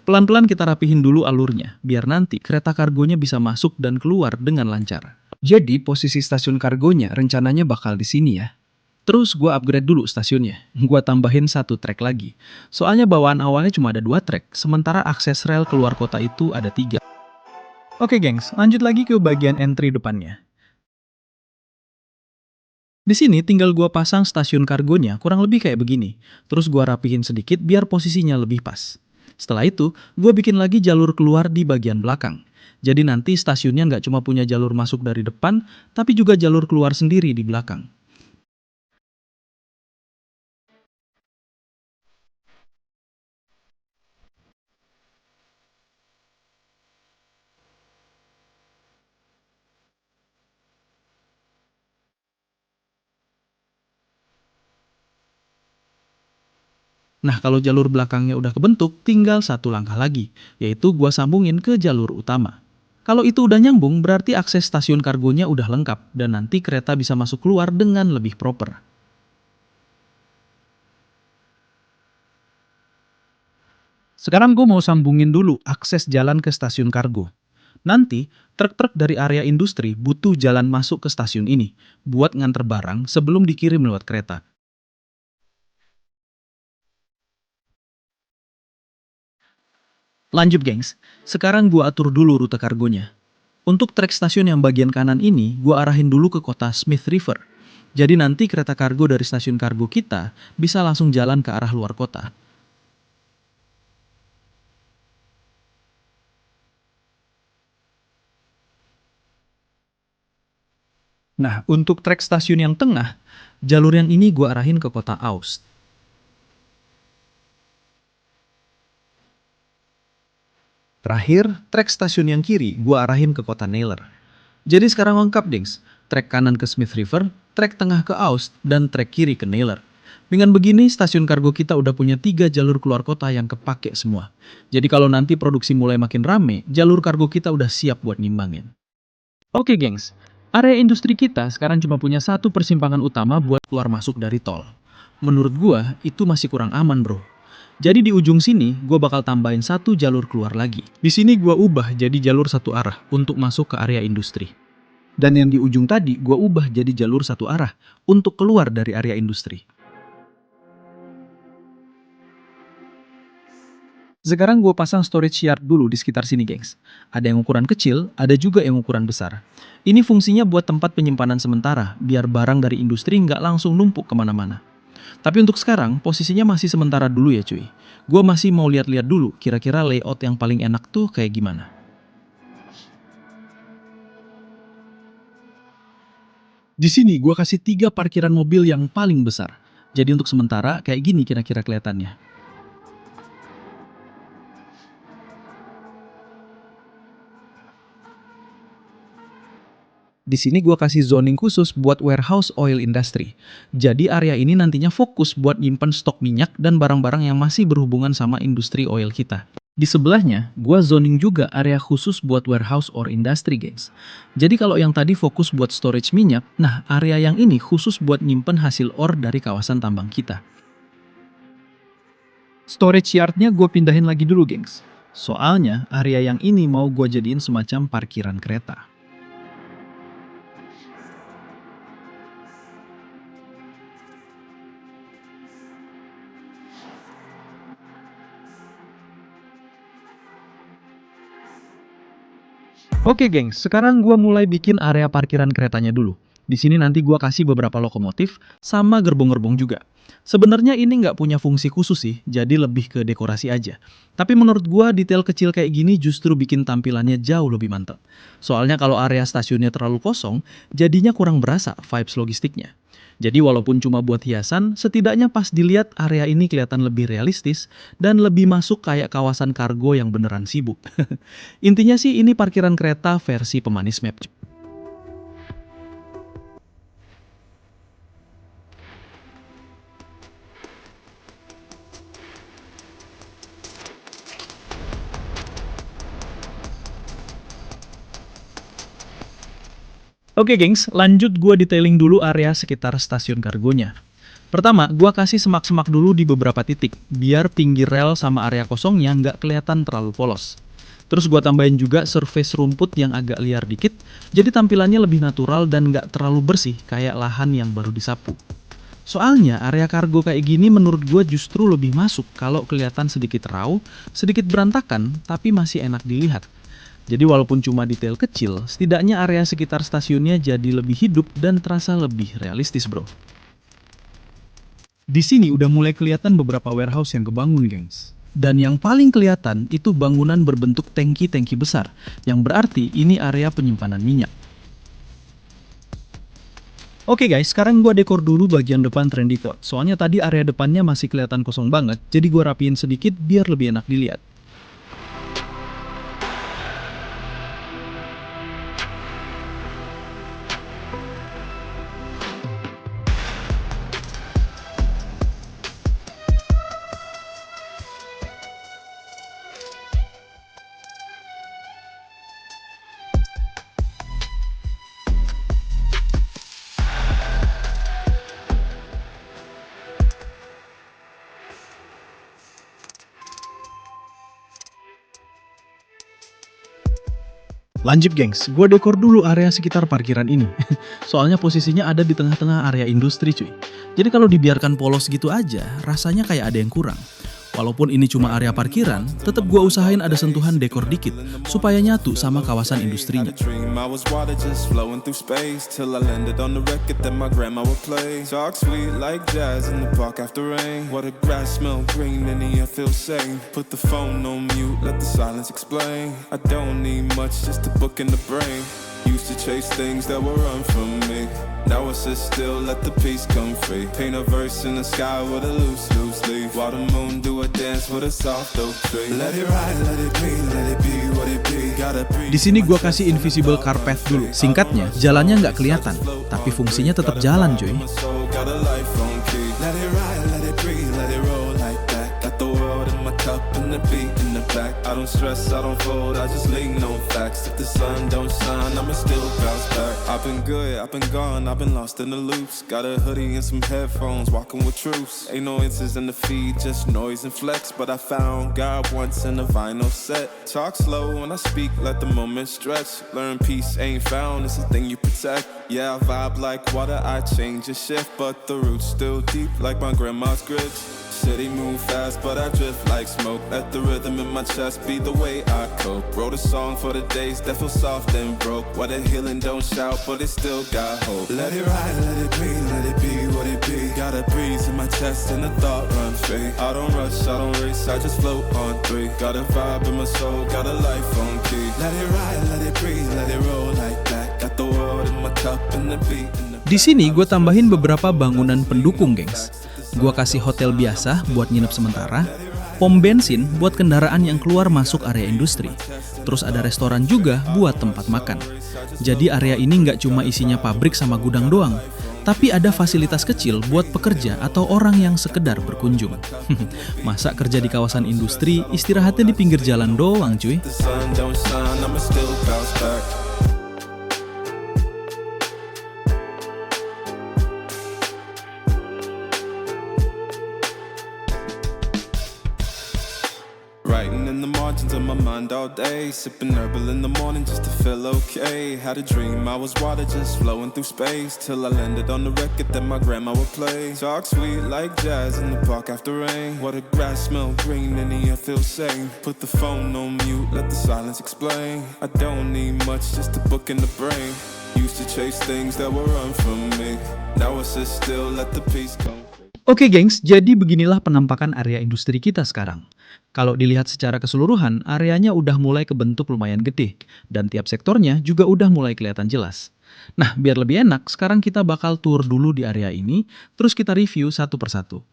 S3: Pelan-pelan kita rapihin dulu alurnya, biar nanti kereta kargonya bisa masuk dan keluar dengan lancar. Jadi posisi stasiun kargonya rencananya bakal di sini ya. Terus gue upgrade dulu stasiunnya. Gue tambahin 1 trek lagi. Soalnya bawaan awalnya cuma ada 2 trek, sementara akses rel keluar kota itu ada 3. Oke gengs, lanjut lagi ke bagian entry depannya. Di sini tinggal gua pasang stasiun kargonya kurang lebih kayak begini. Terus gua rapihin sedikit biar posisinya lebih pas. Setelah itu, gua bikin lagi jalur keluar di bagian belakang. Jadi nanti stasiunnya nggak cuma punya jalur masuk dari depan, tapi juga jalur keluar sendiri di belakang. Nah, kalau jalur belakangnya udah kebentuk, tinggal satu langkah lagi, yaitu gua sambungin ke jalur utama. Kalau itu udah nyambung, berarti akses stasiun kargonya udah lengkap, dan nanti kereta bisa masuk keluar dengan lebih proper. Sekarang gue mau sambungin dulu akses jalan ke stasiun kargo. Nanti, truk-truk dari area industri butuh jalan masuk ke stasiun ini, buat nganter barang sebelum dikirim lewat kereta. Lanjut gengs, sekarang gua atur dulu rute kargonya. Untuk trek stasiun yang bagian kanan ini, gua arahin dulu ke kota Smith River. Jadi nanti kereta kargo dari stasiun kargo kita bisa langsung jalan ke arah luar kota. Nah, untuk trek stasiun yang tengah, jalur yang ini gua arahin ke kota Aust. Terakhir, trek stasiun yang kiri gua arahin ke kota Naylor. Jadi sekarang lengkap, Dings. Trek kanan ke Smith River, trek tengah ke Aust, dan trek kiri ke Naylor. Dengan begini, stasiun kargo kita udah punya 3 jalur keluar kota yang kepake semua. Jadi kalau nanti produksi mulai makin rame, jalur kargo kita udah siap buat nimbangin. Oke, gengs. Area industri kita sekarang cuma punya satu persimpangan utama buat keluar masuk dari tol. Menurut gua, itu masih kurang aman, bro. Jadi di ujung sini, gua bakal tambahin satu jalur keluar lagi. Di sini gua ubah jadi jalur satu arah untuk masuk ke area industri. Dan yang di ujung tadi, gua ubah jadi jalur satu arah untuk keluar dari area industri. Sekarang gue pasang storage yard dulu di sekitar sini, gengs. Ada yang ukuran kecil, ada juga yang ukuran besar. Ini fungsinya buat tempat penyimpanan sementara, biar barang dari industri nggak langsung numpuk kemana-mana. Tapi untuk sekarang, posisinya masih sementara dulu ya cuy. Gue masih mau lihat-lihat dulu, kira-kira layout yang paling enak tuh kayak gimana. Di sini gue kasih 3 parkiran mobil yang paling besar. Jadi untuk sementara, kayak gini kira-kira kelihatannya. Di sini gua kasih zoning khusus buat warehouse oil industry. Jadi area ini nantinya fokus buat nyimpen stok minyak dan barang-barang yang masih berhubungan sama industri oil kita. Di sebelahnya, gua zoning juga area khusus buat warehouse or industry, guys. Jadi kalau yang tadi fokus buat storage minyak, nah area yang ini khusus buat nyimpen hasil ore dari kawasan tambang kita. Storage yardnya gue pindahin lagi dulu, gengs. Soalnya area yang ini mau gue jadiin semacam parkiran kereta. Oke, gengs, sekarang gua mulai bikin area parkiran keretanya dulu. Di sini nanti gua kasih beberapa lokomotif sama gerbong-gerbong juga. Sebenarnya ini nggak punya fungsi khusus sih, jadi lebih ke dekorasi aja. Tapi menurut gua detail kecil kayak gini justru bikin tampilannya jauh lebih mantap. Soalnya kalau area stasiunnya terlalu kosong, jadinya kurang berasa vibes logistiknya. Jadi walaupun cuma buat hiasan, setidaknya pas dilihat area ini kelihatan lebih realistis dan lebih masuk kayak kawasan kargo yang beneran sibuk. Intinya sih ini parkiran kereta versi pemanis map. Oke gengs, lanjut gua detailing dulu area sekitar stasiun kargonya. Pertama, gua kasih semak-semak dulu di beberapa titik, biar pinggir rel sama area kosongnya nggak kelihatan terlalu polos. Terus gua tambahin juga surface rumput yang agak liar dikit, jadi tampilannya lebih natural dan nggak terlalu bersih kayak lahan yang baru disapu. Soalnya area kargo kayak gini menurut gua justru lebih masuk kalau kelihatan sedikit raw, sedikit berantakan, tapi masih enak dilihat. Jadi walaupun cuma detail kecil, setidaknya area sekitar stasiunnya jadi lebih hidup dan terasa lebih realistis, bro. Di sini udah mulai kelihatan beberapa warehouse yang kebangun, gengs. Dan yang paling kelihatan itu bangunan berbentuk tangki-tangki besar, yang berarti ini area penyimpanan minyak. Oke guys, sekarang gua dekor dulu bagian depan Trendy Court. Soalnya tadi area depannya masih kelihatan kosong banget, jadi gua rapiin sedikit biar lebih enak dilihat. Lanjut gengs, gue dekor dulu area sekitar parkiran ini. Soalnya posisinya ada di tengah-tengah area industri cuy. Jadi kalau dibiarkan polos gitu aja, rasanya kayak ada yang kurang. Walaupun ini cuma area parkiran, tetap gue usahain ada sentuhan dekor dikit, supaya nyatu sama kawasan industrinya.
S4: Dream I was water just flowing through space till I landed on the record that my grandma would play. Talk sweet like jazz in the park after rain. What a grass smell green and the air feels sane. Put the phone on mute, let the silence explain. I don't need much, just a book in the brain. Used to chase things that were run from me. Now I sit still, let the peace come free. Paint a verse in the sky with a loose leaf. While the moon do a dance with a soft oak tree. Let it ride, let it be what it be. Gotta breathe.
S3: Di sini gua kasih invisible car path dulu. Singkatnya, jalannya nggak kelihatan, tapi fungsinya tetap jalan cuy.
S4: Got a life on key. Let it ride, let it breathe, let it roll like that. Got the world in my cup and the beat in the back. I don't stress, I don't fold, I just lean on facts. If the sun don't shine, I'ma still bounce back. I've been good, I've been gone, I've been lost in the loops. Got a hoodie and some headphones, walking with troops. Ain't no answers in the feed, just noise and flex. But I found God once in a vinyl set. Talk slow when I speak, let the moment stretch. Learn peace ain't found, it's a thing you protect. Yeah, I vibe like water, I change and shift. But the roots still deep like my grandma's grits. City move fast, but I drift like smoke. Let the rhythm in my chest be the way I cope. Wrote a song for the days that feel soft and broke. What a healing don't shout, but it still got hope. Let it ride, let it be, let it be what it be. Got a breeze in my chest and a thought run free. I don't rush, I don't race, I just float on three. Got a vibe in my soul, got a life on key. Let it ride, let it breathe, let it roll like that. Got the world in my cup and the beat in the
S3: Di sini gue tambahin beberapa bangunan pendukung, gengs. Gue kasih hotel biasa buat nginep sementara, pom bensin buat kendaraan yang keluar masuk area industri, terus ada restoran juga buat tempat makan. Jadi area ini nggak cuma isinya pabrik sama gudang doang, tapi ada fasilitas kecil buat pekerja atau orang yang sekedar berkunjung. Masa kerja di kawasan industri, istirahatnya di pinggir jalan doang cuy.
S4: the sun don't shine, I'ma still bounce back. Writing in the margins of my mind all day. Sipping herbal in the morning just to feel okay. Had a dream I was water just flowing through space till I landed on the record that my grandma would play. Talk sweet like jazz in the park after rain. What a grass smell green and the air feels sane. Put the phone on mute, let the silence explain. I don't need much, just a book in the brain. Used to chase things that were run from me. Now I sit still, let the peace come.
S3: Oke gengs, jadi beginilah penampakan area industri kita sekarang. Kalau dilihat secara keseluruhan, areanya udah mulai kebentuk lumayan gede, dan tiap sektornya juga udah mulai kelihatan jelas. Nah, biar lebih enak, sekarang kita bakal tour dulu di area ini, terus kita review satu persatu.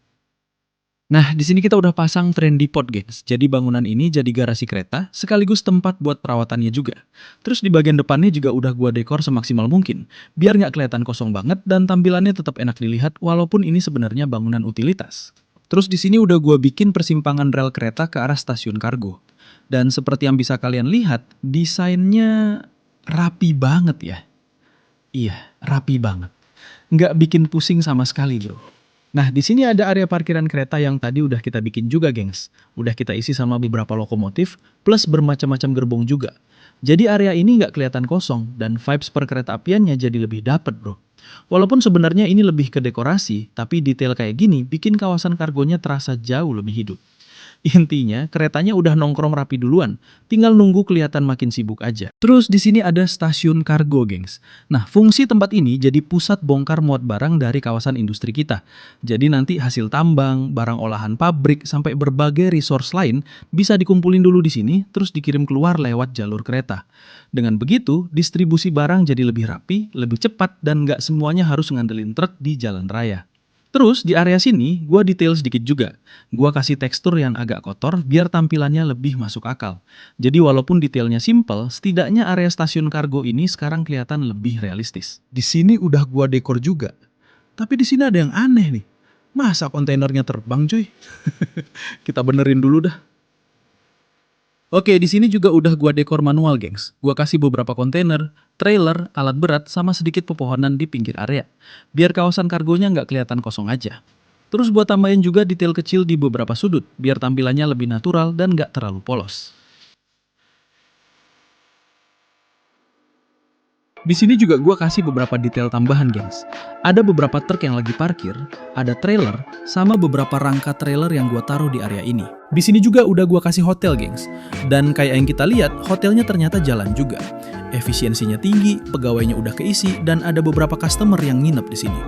S3: Nah, di sini kita udah pasang Trendy Pod, gengs. Jadi bangunan ini jadi garasi kereta, sekaligus tempat buat perawatannya juga. Terus di bagian depannya juga udah gua dekor semaksimal mungkin, biar nggak kelihatan kosong banget dan tampilannya tetap enak dilihat walaupun ini sebenarnya bangunan utilitas. Terus di sini udah gua bikin persimpangan rel kereta ke arah stasiun kargo. Dan seperti yang bisa kalian lihat, desainnya rapi banget ya. Iya, rapi banget. Nggak bikin pusing sama sekali, bro. Nah, di sini ada area parkiran kereta yang tadi udah kita bikin juga, gengs. Udah kita isi sama beberapa lokomotif, plus bermacam-macam gerbong juga. Jadi area ini nggak kelihatan kosong, dan vibes perkereta apiannya jadi lebih dapet, bro. Walaupun sebenarnya ini lebih ke dekorasi, tapi detail kayak gini bikin kawasan kargonya terasa jauh lebih hidup. Intinya, keretanya udah nongkrong rapi duluan, tinggal nunggu kelihatan makin sibuk aja. Terus di sini ada stasiun kargo, gengs. Nah, fungsi tempat ini jadi pusat bongkar muat barang dari kawasan industri kita. Jadi nanti hasil tambang, barang olahan pabrik, sampai berbagai resource lain bisa dikumpulin dulu di sini, terus dikirim keluar lewat jalur kereta. Dengan begitu, distribusi barang jadi lebih rapi, lebih cepat, dan nggak semuanya harus ngandelin truk di jalan raya. Terus di area sini, gua detail sedikit juga. Gua kasih tekstur yang agak kotor biar tampilannya lebih masuk akal. Jadi walaupun detailnya simple, setidaknya area stasiun kargo ini sekarang kelihatan lebih realistis. Di sini udah gua dekor juga. Tapi di sini ada yang aneh nih. Masa kontainernya terbang, cuy? Kita benerin dulu dah. Oke, di sini juga udah gua dekor manual, gengs. Gua kasih beberapa kontainer, trailer, alat berat, sama sedikit pepohonan di pinggir area. Biar kawasan kargonya nggak kelihatan kosong aja. Terus gua tambahin juga detail kecil di beberapa sudut, biar tampilannya lebih natural dan nggak terlalu polos. Di sini juga gua kasih beberapa detail tambahan, gengs. Ada beberapa truk yang lagi parkir, ada trailer, sama beberapa rangka trailer yang gua taruh di area ini. Di sini juga udah gua kasih hotel, gengs. Dan kayak yang kita lihat, hotelnya ternyata jalan juga. Efisiensinya tinggi, pegawainya udah keisi, dan ada beberapa customer yang nginep di sini.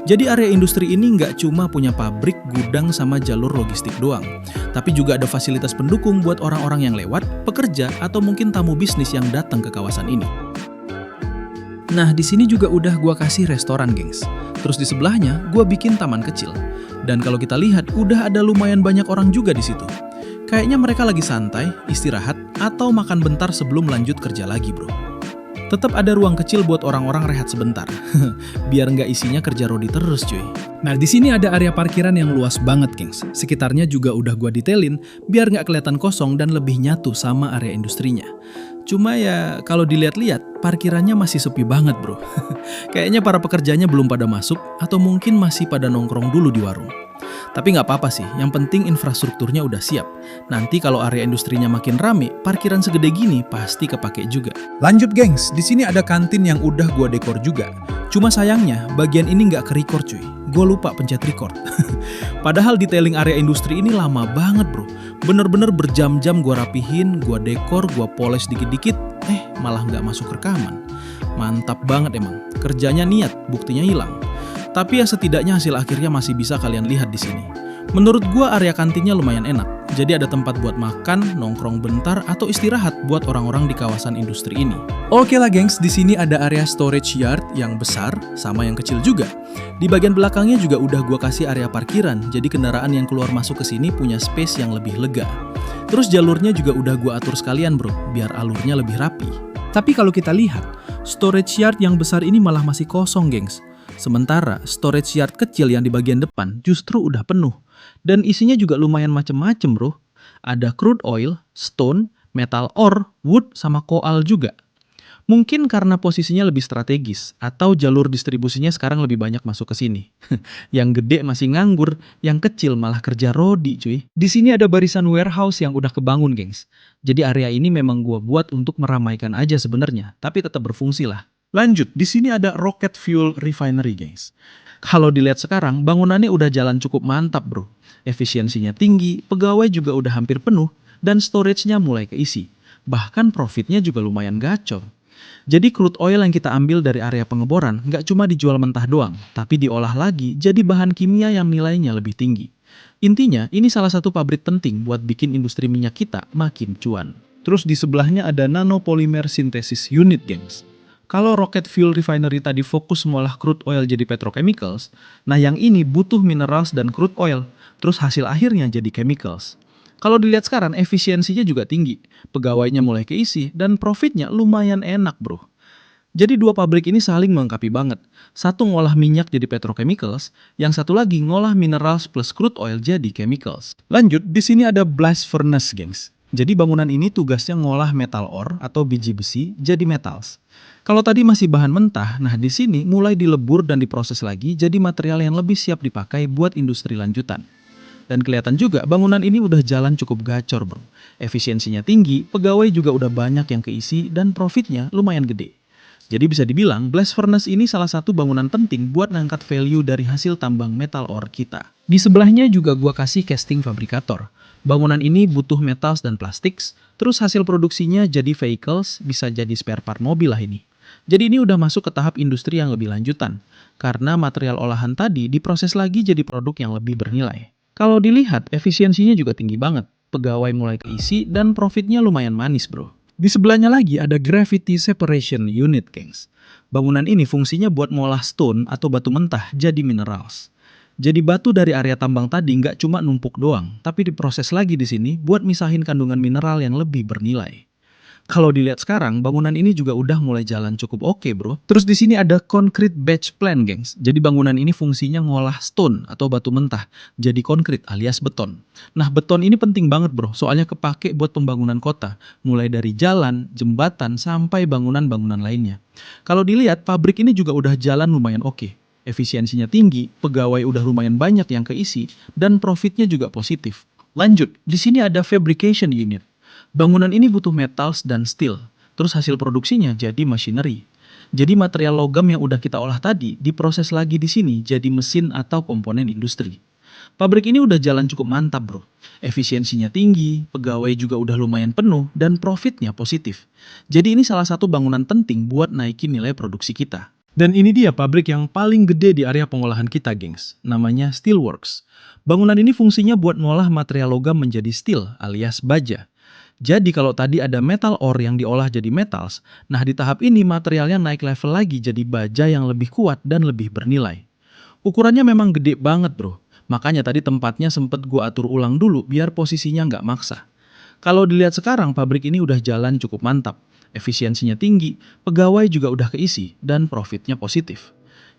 S3: Jadi area industri ini nggak cuma punya pabrik, gudang, sama jalur logistik doang. Tapi juga ada fasilitas pendukung buat orang-orang yang lewat, pekerja, atau mungkin tamu bisnis yang datang ke kawasan ini. Nah, di sini juga udah gua kasih restoran, gengs. Terus di sebelahnya, gua bikin taman kecil. Dan kalau kita lihat, udah ada lumayan banyak orang juga di situ. Kayaknya mereka lagi santai, istirahat, atau makan bentar sebelum lanjut kerja lagi, bro. Tetap ada ruang kecil buat orang-orang rehat sebentar. Biar nggak isinya kerja rodi terus, cuy. Nah, di sini ada area parkiran yang luas banget, gengs. Sekitarnya juga udah gua detailin, biar nggak kelihatan kosong dan lebih nyatu sama area industrinya. Cuma ya, kalau dilihat-lihat, parkirannya masih sepi banget, bro. Kayaknya para pekerjanya belum pada masuk, atau mungkin masih pada nongkrong dulu di warung. Tapi nggak apa-apa sih, yang penting infrastrukturnya udah siap. Nanti kalau area industrinya makin rame, parkiran segede gini pasti kepake juga. Lanjut, gengs, di sini ada kantin yang udah gua dekor juga. Cuma sayangnya, bagian ini nggak ke-record, cuy. Gua lupa pencet record. Padahal detailing area industri ini lama banget, bro. Bener-bener berjam-jam gua rapihin, gua dekor, gua poles dikit-dikit, malah nggak masuk rekaman. Mantap banget emang. Kerjanya niat, buktinya hilang. Tapi ya setidaknya hasil akhirnya masih bisa kalian lihat di sini. Menurut gua area kantinnya lumayan enak. Jadi ada tempat buat makan, nongkrong bentar, atau istirahat buat orang-orang di kawasan industri ini. Oke lah, gengs, di sini ada area storage yard yang besar sama yang kecil juga. Di bagian belakangnya juga udah gua kasih area parkiran, jadi kendaraan yang keluar masuk ke sini punya space yang lebih lega. Terus jalurnya juga udah gua atur sekalian, bro, biar alurnya lebih rapi. Tapi kalau kita lihat, storage yard yang besar ini malah masih kosong, gengs. Sementara storage yard kecil yang di bagian depan justru udah penuh. Dan isinya juga lumayan macem-macem, bro. Ada crude oil, stone, metal ore, wood, sama koal juga. Mungkin karena posisinya lebih strategis, atau jalur distribusinya sekarang lebih banyak masuk ke sini. Yang gede masih nganggur, yang kecil malah kerja rodi, cuy. Di sini ada barisan warehouse yang udah kebangun, gengs. Jadi area ini memang gua buat untuk meramaikan aja sebenarnya, tapi tetap berfungsi lah. Lanjut, di sini ada Rocket Fuel Refinery, guys. Kalau dilihat sekarang, bangunannya udah jalan cukup mantap, bro. Efisiensinya tinggi, pegawai juga udah hampir penuh, dan storage-nya mulai keisi. Bahkan profitnya juga lumayan gacor. Jadi crude oil yang kita ambil dari area pengeboran nggak cuma dijual mentah doang, tapi diolah lagi jadi bahan kimia yang nilainya lebih tinggi. Intinya, ini salah satu pabrik penting buat bikin industri minyak kita makin cuan. Terus di sebelahnya ada Nanopolymer Synthesis Unit, gengs. Kalau Rocket Fuel Refinery tadi fokus mengolah crude oil jadi petrochemicals, nah yang ini butuh minerals dan crude oil, terus hasil akhirnya jadi chemicals. Kalau dilihat sekarang, efisiensinya juga tinggi, pegawainya mulai keisi, dan profitnya lumayan enak, bro. Jadi dua pabrik ini saling melengkapi banget. Satu ngolah minyak jadi petrochemicals, yang satu lagi ngolah minerals plus crude oil jadi chemicals. Lanjut, di sini ada blast furnace, gengs. Jadi bangunan ini tugasnya ngolah metal ore atau biji besi jadi metals. Kalau tadi masih bahan mentah, nah di sini mulai dilebur dan diproses lagi jadi material yang lebih siap dipakai buat industri lanjutan. Dan kelihatan juga bangunan ini udah jalan cukup gacor, bro. Efisiensinya tinggi, pegawai juga udah banyak yang keisi dan profitnya lumayan gede.
S1: Jadi bisa dibilang, blast furnace ini salah satu bangunan penting buat ngangkat value dari hasil tambang metal ore kita. Di sebelahnya juga gua kasih casting fabrikator. Bangunan ini butuh metals dan plastiks, terus hasil produksinya jadi vehicles, bisa jadi spare part mobil lah ini. Jadi ini udah masuk ke tahap industri yang lebih lanjutan, karena material olahan tadi diproses lagi jadi produk yang lebih bernilai. Kalau dilihat, efisiensinya juga tinggi banget. Pegawai mulai keisi dan profitnya lumayan manis, bro. Di sebelahnya lagi ada Gravity Separation Unit, gengs. Bangunan ini fungsinya buat ngolah stone atau batu mentah jadi minerals. Jadi batu dari area tambang tadi nggak cuma numpuk doang, tapi diproses lagi di sini buat misahin kandungan mineral yang lebih bernilai. Kalau dilihat sekarang, bangunan ini juga udah mulai jalan cukup oke, bro. Terus di sini ada concrete batch plant, gengs. Jadi bangunan ini fungsinya ngolah stone atau batu mentah jadi konkrit alias beton. Nah, beton ini penting banget, bro. Soalnya kepake buat pembangunan kota, mulai dari jalan, jembatan, sampai bangunan-bangunan lainnya. Kalau dilihat, pabrik ini juga udah jalan lumayan oke. Efisiensinya tinggi, pegawai udah lumayan banyak yang keisi, dan profitnya juga positif. Lanjut, di sini ada fabrication unit. Bangunan ini butuh metals dan steel, terus hasil produksinya jadi machinery. Jadi material logam yang udah kita olah tadi diproses lagi di sini jadi mesin atau komponen industri. Pabrik ini udah jalan cukup mantap, bro. Efisiensinya tinggi, pegawai juga udah lumayan penuh, dan profitnya positif. Jadi ini salah satu bangunan penting buat naikin nilai produksi kita. Dan ini dia pabrik yang paling gede di area pengolahan kita, gengs. Namanya Steelworks. Bangunan ini fungsinya buat ngolah material logam menjadi steel alias baja. Jadi kalau tadi ada metal ore yang diolah jadi metals, nah di tahap ini materialnya naik level lagi jadi baja yang lebih kuat dan lebih bernilai. Ukurannya memang gede banget, bro. Makanya tadi tempatnya sempet gua atur ulang dulu biar posisinya nggak maksa. Kalau dilihat sekarang pabrik ini udah jalan cukup mantap. Efisiensinya tinggi, pegawai juga udah keisi, dan profitnya positif.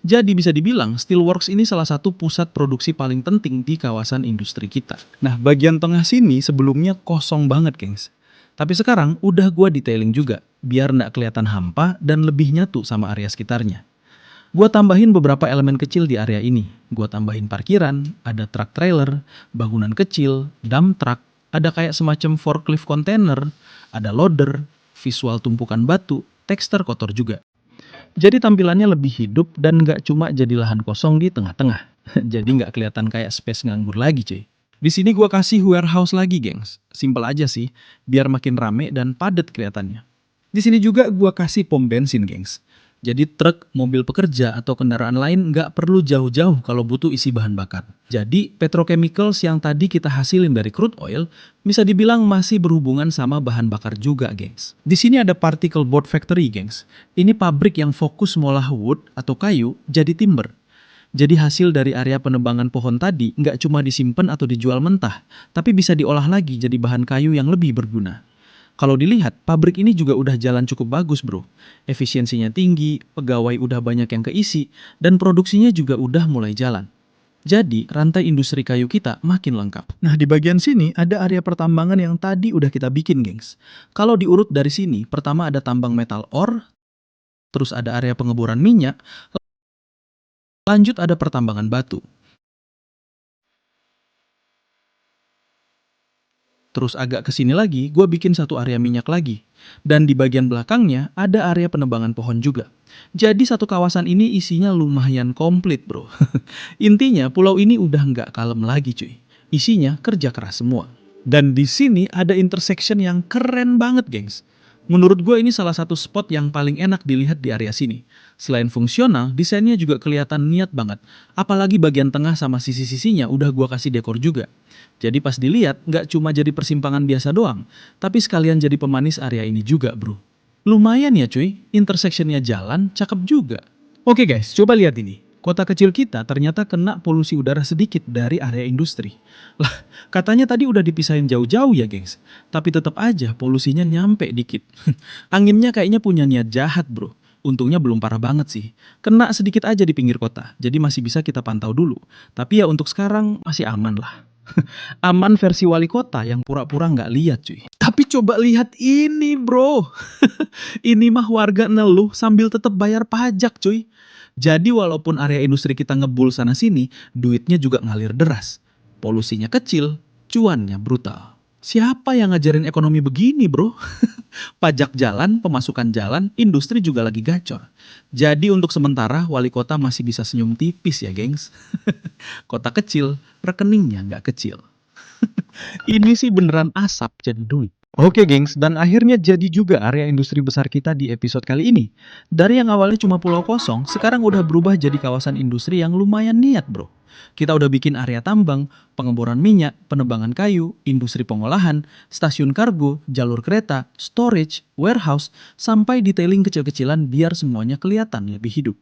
S1: Jadi bisa dibilang Steelworks ini salah satu pusat produksi paling penting di kawasan industri kita. Nah, bagian tengah sini sebelumnya kosong banget, gengs. Tapi sekarang udah gua detailing juga, biar nggak kelihatan hampa dan lebih nyatu sama area sekitarnya. Gua tambahin beberapa elemen kecil di area ini. Gua tambahin parkiran, ada truk trailer, bangunan kecil, dump truck, ada kayak semacam forklift container, ada loader, visual tumpukan batu, tekstur kotor juga. Jadi tampilannya lebih hidup dan nggak cuma jadi lahan kosong di tengah-tengah. Jadi nggak kelihatan kayak space nganggur lagi, cuy. Di sini gua kasih warehouse lagi, gengs. Simpel aja sih, biar makin rame dan padat kelihatannya. Di sini juga gua kasih pom bensin, gengs. Jadi truk, mobil pekerja, atau kendaraan lain nggak perlu jauh-jauh kalau butuh isi bahan bakar. Jadi petrochemicals yang tadi kita hasilin dari crude oil bisa dibilang masih berhubungan sama bahan bakar juga, gengs. Di sini ada particle board factory, gengs. Ini pabrik yang fokus ngolah wood atau kayu jadi timber. Jadi hasil dari area penebangan pohon tadi nggak cuma disimpan atau dijual mentah, tapi bisa diolah lagi jadi bahan kayu yang lebih berguna. Kalau dilihat, pabrik ini juga udah jalan cukup bagus, bro. Efisiensinya tinggi, pegawai udah banyak yang keisi, dan produksinya juga udah mulai jalan. Jadi, rantai industri kayu kita makin lengkap. Nah, di bagian sini ada area pertambangan yang tadi udah kita bikin, gengs. Kalau diurut dari sini, pertama ada tambang metal ore, terus ada area pengeboran minyak, lanjut ada pertambangan batu. Terus agak ke sini lagi, gue bikin satu area minyak lagi. Dan di bagian belakangnya ada area penebangan pohon juga. Jadi satu kawasan ini isinya lumayan komplit, bro. Intinya pulau ini udah nggak kalem lagi, cuy. Isinya kerja keras semua. Dan di sini ada intersection yang keren banget, gengs. Menurut gue ini salah satu spot yang paling enak dilihat di area sini. Selain fungsional, desainnya juga kelihatan niat banget. Apalagi bagian tengah sama sisi-sisinya udah gue kasih dekor juga. Jadi pas dilihat, nggak cuma jadi persimpangan biasa doang, tapi sekalian jadi pemanis area ini juga, bro. Lumayan ya cuy, intersectionnya jalan, cakep juga. Oke guys, coba lihat ini. Kota kecil kita ternyata kena polusi udara sedikit dari area industri. Lah, katanya tadi udah dipisahin jauh-jauh ya, gengs. Tapi tetap aja polusinya nyampe dikit. Anginnya kayaknya punya niat jahat, bro. Untungnya belum parah banget sih. Kena sedikit aja di pinggir kota, jadi masih bisa kita pantau dulu. Tapi ya untuk sekarang masih aman lah. Aman versi wali kota yang pura-pura nggak lihat, cuy. Tapi coba lihat ini, bro. Ini mah warga ngeluh sambil tetap bayar pajak, cuy. Jadi walaupun area industri kita ngebul sana sini, duitnya juga ngalir deras. Polusinya kecil, cuannya brutal. Siapa yang ngajarin ekonomi begini, bro? Pajak jalan, pemasukan jalan, industri juga lagi gacor. Jadi untuk sementara, wali kota masih bisa senyum tipis ya, gengs. Kota kecil, rekeningnya nggak kecil. Ini sih beneran asap jadi duit. Oke gengs, dan akhirnya jadi juga area industri besar kita di episode kali ini. Dari yang awalnya cuma pulau kosong, sekarang udah berubah jadi kawasan industri yang lumayan niat bro. Kita udah bikin area tambang, pengeboran minyak, penebangan kayu, industri pengolahan, stasiun kargo, jalur kereta, storage, warehouse, sampai detailing kecil-kecilan biar semuanya kelihatan lebih hidup.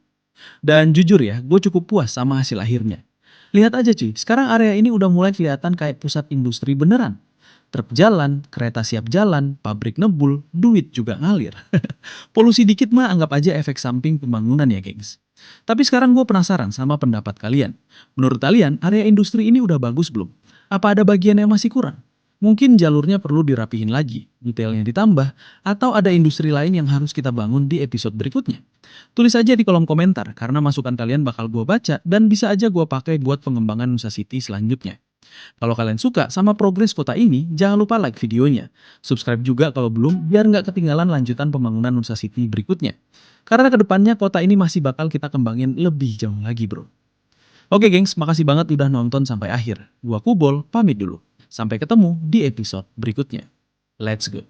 S1: Dan jujur ya, gue cukup puas sama hasil akhirnya. Lihat aja cuy, sekarang area ini udah mulai kelihatan kayak pusat industri beneran. Truk jalan, kereta siap jalan, pabrik nebul, duit juga ngalir. Polusi dikit mah anggap aja efek samping pembangunan ya gengs. Tapi sekarang gue penasaran sama pendapat kalian. Menurut kalian, area industri ini udah bagus belum? Apa ada bagian yang masih kurang? Mungkin jalurnya perlu dirapihin lagi, detailnya ditambah, atau ada industri lain yang harus kita bangun di episode berikutnya. Tulis aja di kolom komentar, karena masukan kalian bakal gue baca dan bisa aja gue pakai buat pengembangan Nusa City selanjutnya. Kalau kalian suka sama progres kota ini, jangan lupa like videonya. Subscribe juga kalau belum, biar nggak ketinggalan lanjutan pembangunan Nusa City berikutnya. Karena kedepannya kota ini masih bakal kita kembangin lebih jauh lagi bro. Oke gengs, makasih banget udah nonton sampai akhir. Gua Kubol, pamit dulu. Sampai ketemu di episode berikutnya. Let's go.